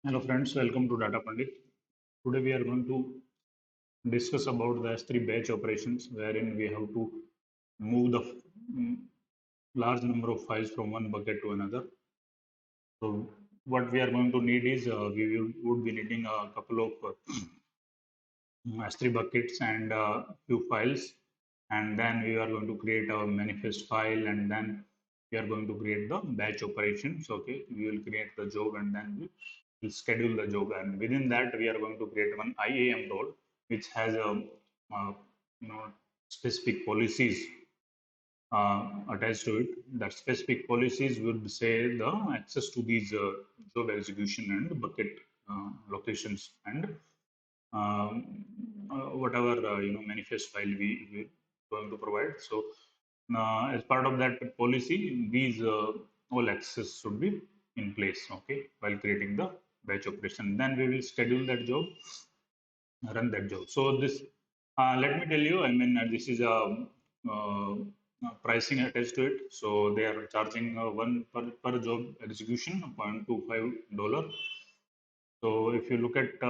Hello friends, welcome to Data Pandit. Today we are going to discuss about the S3 batch operations wherein we have to move the large number of files from one bucket to another. So what we are going to need is would be needing a couple of S3 buckets and few files, and then we are going to create a manifest file, and then we are going to create the batch operations. Okay, we will create the job and then we will schedule the job, and within that we are going to create one IAM role which has a you know specific policies attached to it. That specific policies would say the access to these job execution and bucket locations and whatever manifest file we going to provide. So as part of that policy, these all access should be in place. Okay, while creating the batch operation, then we will schedule that job, run that job. So this, let me tell you, I mean, this is a uh, pricing attached to it. So they are charging one per job execution, $0.25. So if you look at,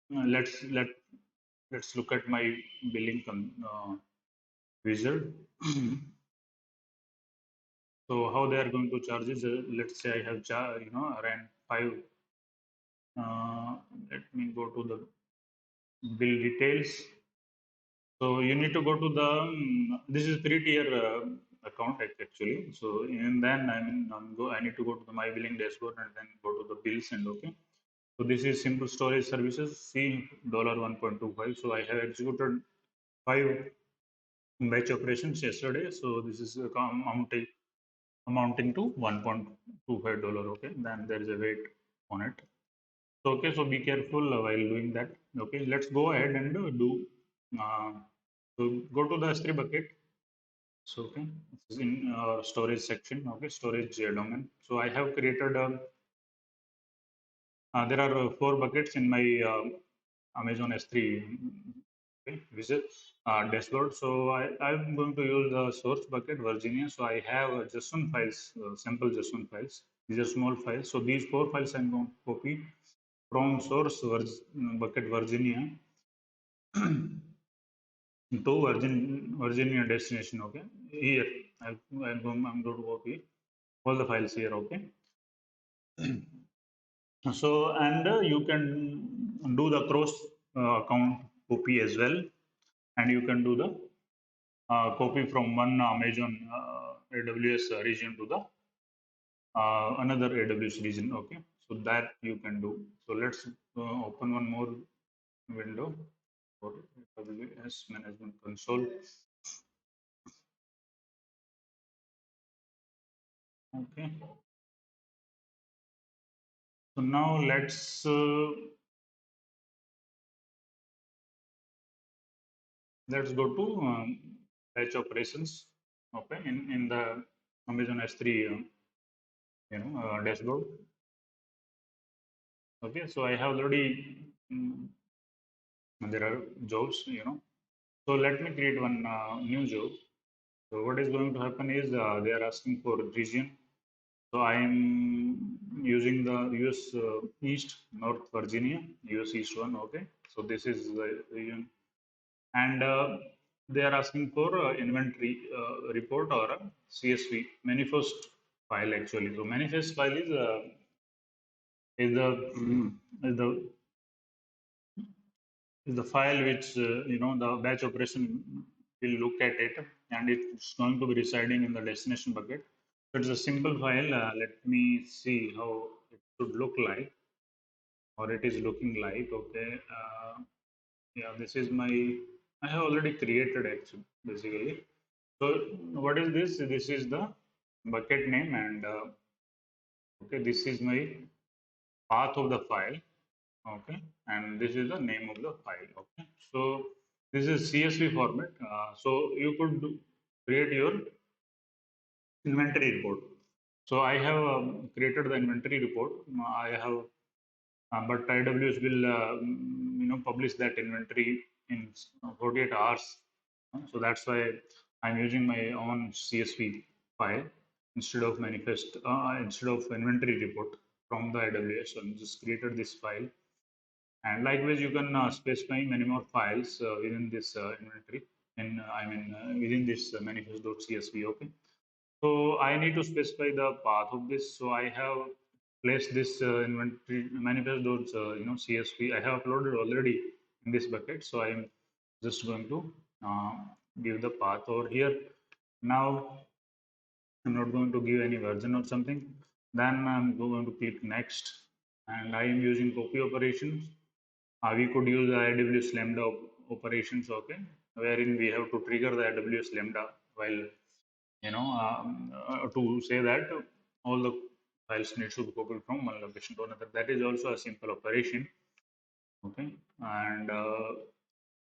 let's look at my billing wizard. So how they are going to charge is, let's say I have around five. Uh, Let me go to the bill details. So you need to go to the this is three-tier account actually. So and then I need to go to the my billing dashboard and then go to the bills and okay. So this is simple storage services. See $1.25. So I have executed five batch operations yesterday. So this is amounting to $1.25. Okay, then there is a weight on it. So okay, so be careful while doing that. Okay, let's go ahead and do. Uh, so go to the S3 bucket. So okay, this is in storage section. Okay, storage domain. So I have created. There are four buckets in my Amazon S3 okay, visit dashboard. So I'm going to use the source bucket Virginia. So I have JSON files, sample JSON files. These are small files. So these four files I'm going to copy from source bucket Virginia to Virginia destination. Okay, here I'm going to copy all the files here. Okay, so and you can do the cross account copy as well, and you can do the copy from one Amazon AWS region to the another AWS region. Okay, so that you can do. So let's open one more window for AWS Management Console. Okay, so now let's go to batch operations. Okay, in the Amazon S3 dashboard. Okay, so I have already there are jobs. So let me create one new job. So what is going to happen is they are asking for region. So I am using the US East, North Virginia, US East one. Okay, so this is the region, and they are asking for inventory report or a CSV manifest file actually. So manifest file is the is the is the file which the batch operation will look at it, and it's going to be residing in the destination bucket. So it's a simple file. Let me see how it should look like, or it is looking like. Okay, yeah, this is my. I have already created actually basically. So what is this? This is the bucket name, and okay, this is my path of the file. Okay, and this is the name of the file. Okay, so this is CSV format. So you could create your inventory report. So I have created the inventory report. I have but AWS will publish that inventory in 48 hours. So that's why I'm using my own CSV file instead of manifest instead of inventory report. from the AWS. So I just created this file. And likewise, you can specify many more files within this inventory, and within this manifest.csv. Okay. So I need to specify the path of this. So I have placed this inventory manifest.csv. I have uploaded already in this bucket. So I'm just going to uh, give the path over here. Now I'm not going to give any version or something. Then I'm going to click next, and I am using copy operations. We could use the AWS Lambda operations, okay, wherein we have to trigger the AWS Lambda while to say that all the files need to be copied from one location to another. That is also a simple operation, okay. And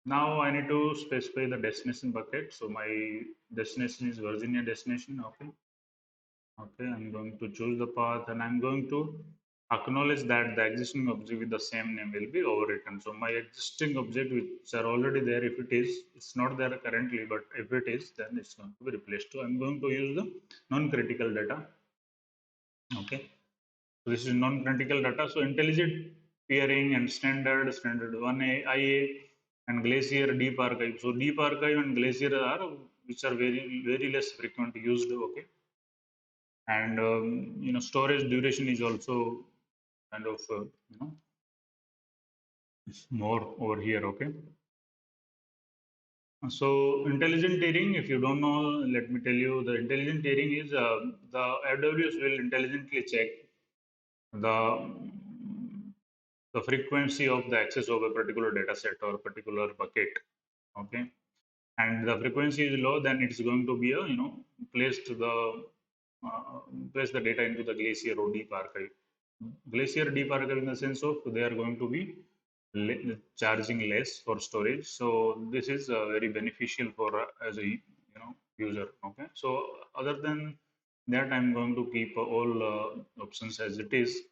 now I need to specify the destination bucket. So my destination is Virginia destination, okay. Okay, I'm going to choose the path and I'm going to acknowledge that the existing object with the same name will be overwritten. So my existing object which are already there, if it is, it's not there currently, but if it is, then it's going to be replaced. So I'm going to use the non-critical data. Okay, so this is non-critical data. So intelligent peering and standard 1 IA and Glacier deep archive. So deep archive and Glacier are which are very less frequent used. Okay, and storage duration is also kind of more over here. Okay, so intelligent tiering, if you don't know, let me tell you, the intelligent tiering is the AWS will intelligently check the the frequency of the access of a particular data set or particular bucket. Okay, and the frequency is low, then it's going to be a placed the place the data into the Glacier or deep archive. Glacier deep archive in the sense of they are going to be charging less for storage. So this is very beneficial for as a user. Okay, so other than that, I'm going to keep all options as it is,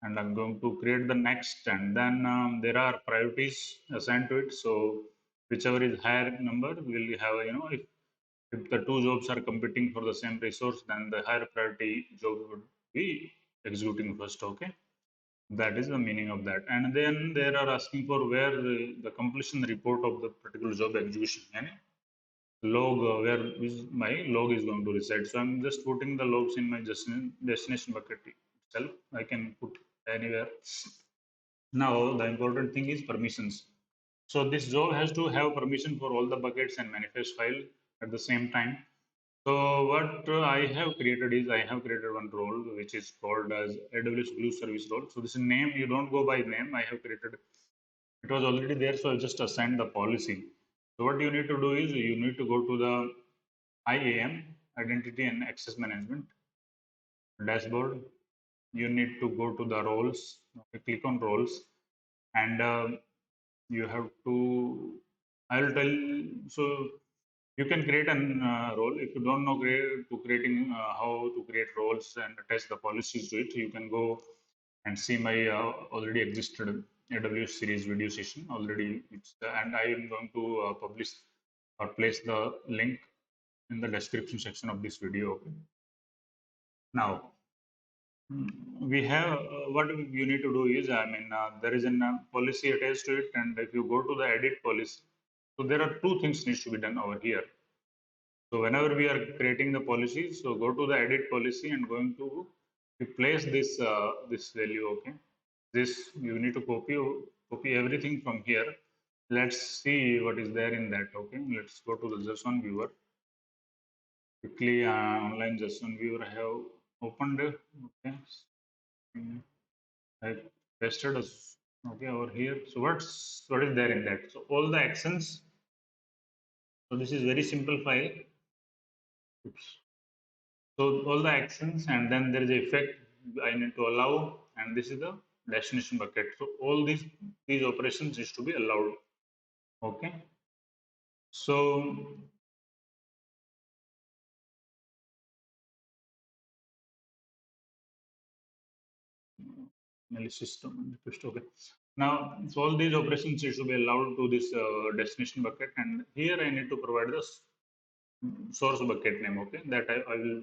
and I'm going to create the next, and then there are priorities assigned to it. So whichever is higher number will have if the two jobs are competing for the same resource, then the higher priority job would be executing first. Okay, that is the meaning of that. And then they are asking for where the completion report of the particular job execution and log where is my log is going to reside. So I'm just putting the logs in my destination bucket itself. I can put anywhere. Now the important thing is permissions. So this job has to have permission for all the buckets and manifest file at the same time. So what I have created is I have created one role which is called as AWS Glue Service role. So this name, you don't go by name. I have created, it was already there, so I just assigned the policy. So what you need to do is you need to go to the IAM, Identity and Access Management dashboard. You need to go to the roles, click on roles, and you have to, I will tell, so you can create an role. If you don't know creating how to create roles and attach the policies to it, you can go and see my already existed AWS series video session already. And I am going to publish or place the link in the description section of this video. Okay. Now we have what you need to do is there is a policy attached to it, and if you go to the edit policy, so there are two things needs to be done over here. So whenever we are creating the policy, so go to the edit policy and going to replace this value. Okay, this you need to copy everything from here. Let's see what is there in that. Okay, let's go to the JSON viewer quickly. Online JSON viewer I have opened. Okay, I pasted us. Okay, over here. So what is there in that? So all the actions. So this is very simple file. Oops. So all the actions, and then there is a effect I need to allow, and this is the destination bucket. So all these operations is to be allowed. Okay. So system request. Okay. Now, so all these operations is to be allowed to this destination bucket, and here I need to provide the source bucket name. Okay, that I will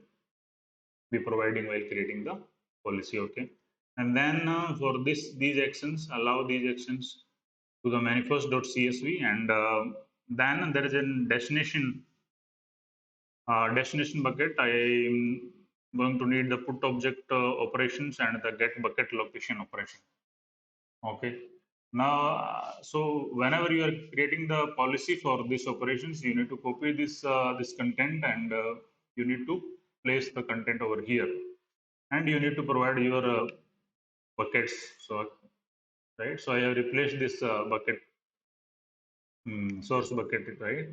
be providing while creating the policy. Okay. And then for these actions, allow these actions to the manifest.csv, and then there is a destination bucket. I am going to need the put object operations and the get bucket location operation. Okay. Now, so whenever you are creating the policy for these operations, you need to copy this content, and you need to place the content over here, and you need to provide your buckets. So right. So I have replaced this bucket source bucket, right,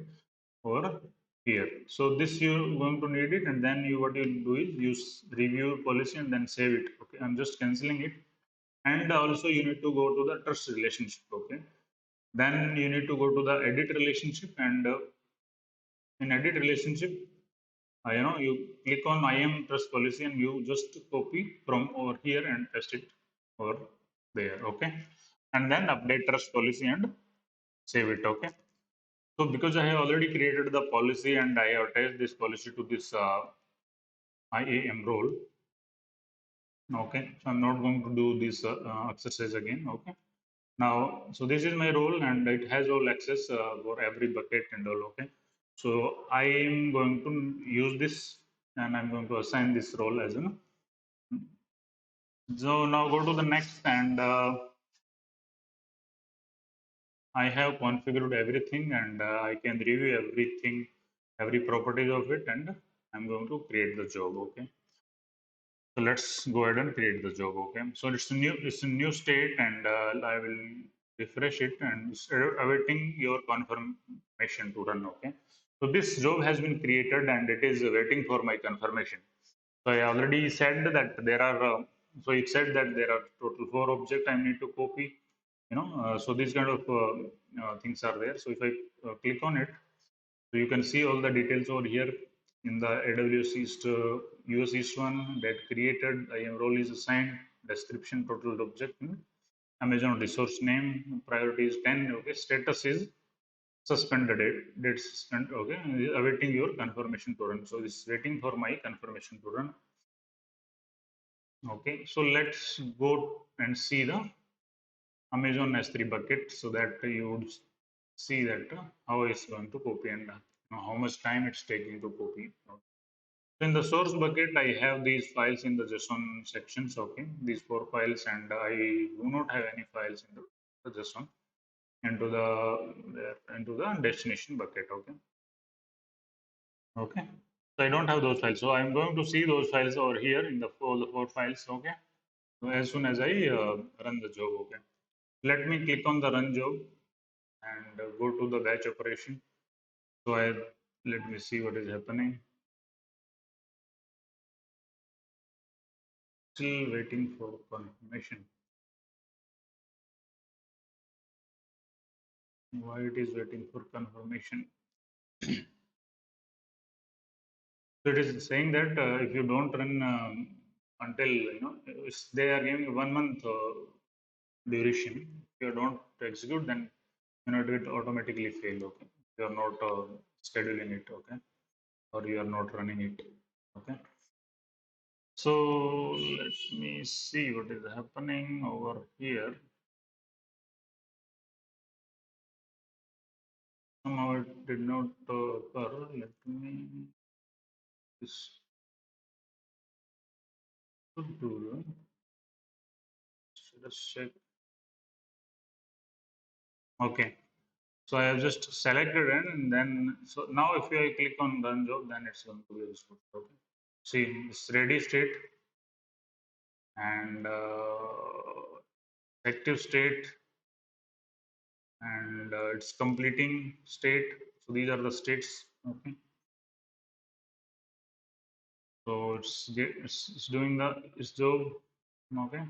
over here. So this you're going to need it, and then you what you do is use review policy and then save it. Okay, I'm just canceling it, and also you need to go to the trust relationship. Okay, then you need to go to the edit relationship, and in edit relationship, you click on IAM trust policy, and you just copy from over here and paste it over there. Okay, and then update trust policy and save it. Okay. So because I have already created the policy and I have attached this policy to this IAM role, okay, so I'm not going to do this exercise again, okay. Now, so this is my role and it has all access for every bucket and all, okay. So I am going to use this and I'm going to assign this role as an. So now go to the next, and I have configured everything, and I can review everything, every properties of it, and I'm going to create the job, okay. So let's go ahead and create the job. Okay. So it's a new state, and I will refresh it and it's awaiting your confirmation to run. Okay. So this job has been created and it is waiting for my confirmation. So I already said that there are. So it said that there are total 4 objects I need to copy. So these kind of things are there. So if I click on it, so you can see all the details over here in the AWS East US East one that created. IAM role is assigned, description, total object, Amazon resource name, priority is 10. Okay, status is suspended. Date suspend. Okay, awaiting your confirmation to run. So it's waiting for my confirmation to run. Okay, so let's go and see the Amazon S3 bucket so that you would see that how it's going to copy, and how much time it's taking to copy. In the source bucket, I have these files in the JSON sections. Okay, these 4 files, and I do not have any files in the JSON into the destination bucket. Okay, okay. So I don't have those files. So I'm going to see those files over here in all the 4 files. Okay. So as soon as I run the job. Okay. Let me click on the run job and go to the batch operation. So let me see what is happening. Still waiting for confirmation. Why it is waiting for confirmation? So it is saying that if you don't run until they are giving 1 month duration. If you don't execute, then it will automatically fail. Okay, you are not scheduling it. Okay, or you are not running it. Okay. So let me see what is happening over here. Somehow it did not occur. Let me just do let's check. Okay. So I have just selected it, and then so now if I click on run job, then it's going to be useful. Okay. See, it's ready state and active state, and it's completing state. So these are the states. Okay. So it's doing its job. Okay.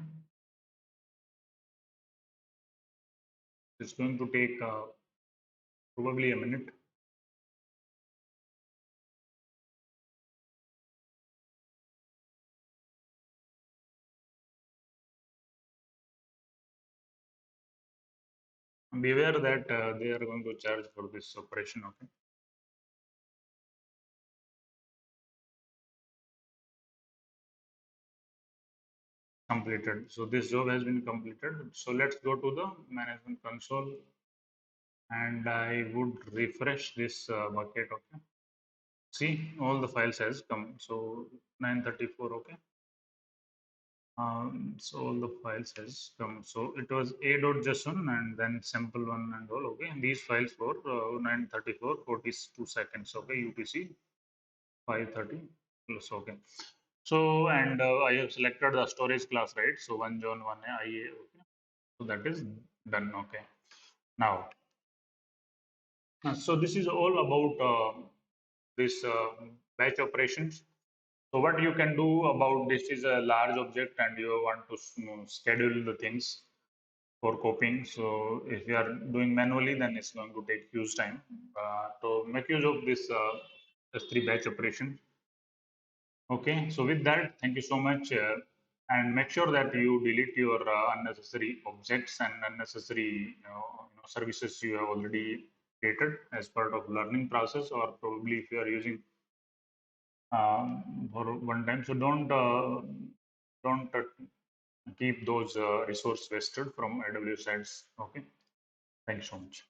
It's going to take probably a minute. Be aware that they are going to charge for this operation. Okay. completed. So this job has been completed. So let's go to the management console and I would refresh this bucket. Okay. See, all the files has come. So 934. Okay. So all the files has come. So it was a.json and then sample one and all. Okay. And these files for 934 42 seconds. Okay. UTC 530 plus. Okay. So and I have selected the storage class, right? So one John one IA. Okay. So that is done. Okay. Now, so this is all about this batch operations. So what you can do about this is a large object and you want to schedule the things for copying. So if you are doing manually, then it's going to take huge time. To make use of this S3 batch operation. Okay, so with that, thank you so much. And make sure that you delete your unnecessary objects and unnecessary services you have already created as part of learning process, or probably if you are using for one time. So don't keep those resource wasted from AWS sites. Okay, thanks so much.